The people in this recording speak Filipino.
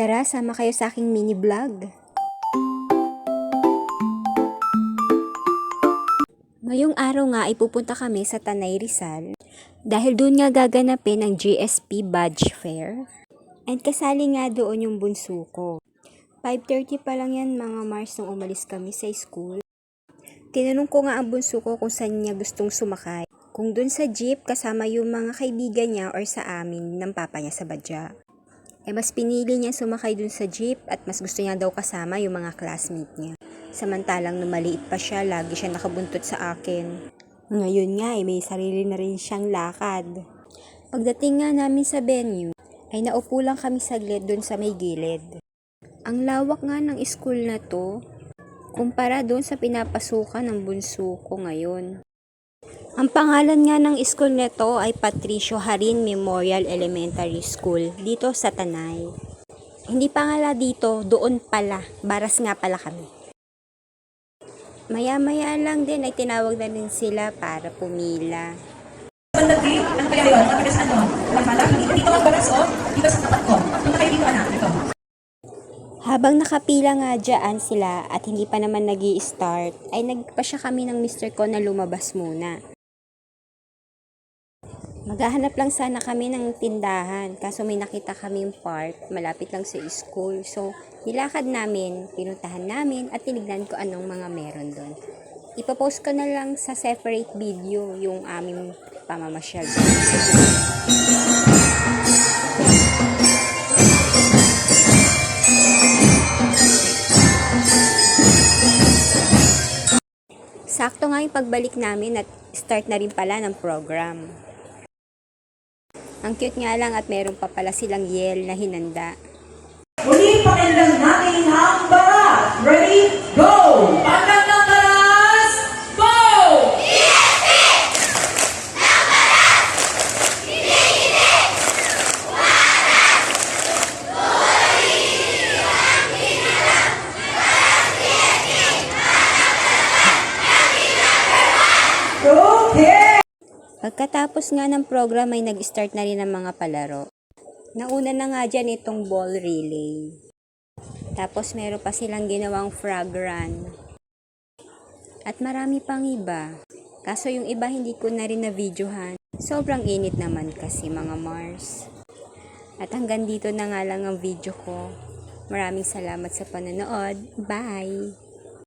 Tara, sama kayo sa aking mini vlog. Ngayong araw nga ay pupunta kami sa Tanay Rizal dahil doon nga gaganapin ang GSP Badge Fair. And kasali nga doon yung bunso ko. 5:30 pa lang yan mga Mars nung umalis kami sa school. Tinanong ko nga ang bunso ko kung saan niya gustong sumakay. Kung doon sa jeep kasama yung mga kaibigan niya or sa amin ng papa niya sa Badya. Mas pinili niya sumakay dun sa jeep at mas gusto niya daw kasama yung mga classmate niya. Samantalang nung maliit pa siya, lagi siya nakabuntot sa akin. Ngayon nga may sarili na rin siyang lakad. Pagdating nga namin sa venue, ay naupo lang kami saglit dun sa may gilid. Ang lawak nga ng school na to, kumpara dun sa pinapasukan ng bunso ko ngayon. Ang pangalan nga ng school nito ay Patricio Harin Memorial Elementary School dito sa Tanay. Hindi pa nga dito, doon pala, Baras nga pala kami. Maya-maya lang din ay tinawag na rin sila para pumila. Bandagin, ano kaya yun? Mga taga saan mo? Magmalang, dito ang Baras o? Dito sa tapat ko. Punta kayo dito anak, ito. Habang nakapila nga dyan sila at hindi pa naman nag-i-start, ay nagpasya kami ng mister ko na lumabas muna. Maghahanap lang sana kami ng tindahan kaso may nakita kaming park malapit lang sa school. So, nilakad namin, pinuntahan namin at tinignan ko anong mga meron doon. Ipopost ko na lang sa separate video yung aming pamamasyal. Sakto nga yung pagbalik namin at start na rin pala ng program. Ang cute nga lang at meron pa pala silang yel na hinanda. Muli, pakilang natin ang Baras. Ready? Go! Pagkat ng Baras, go! GSP! Ng Baras! Hindi! Waras! Tuloy ang kinilang! Baras GSP! Okay! Pagkatapos nga ng program ay nag-start na rin ang mga palaro. Nauna na nga dyan itong ball relay. Tapos meron pa silang ginawang frog run. At marami pang iba. Kaso yung iba hindi ko na rin na-videohan. Sobrang init naman kasi mga Mars. At hanggang dito na nga lang ang video ko. Maraming salamat sa panonood. Bye!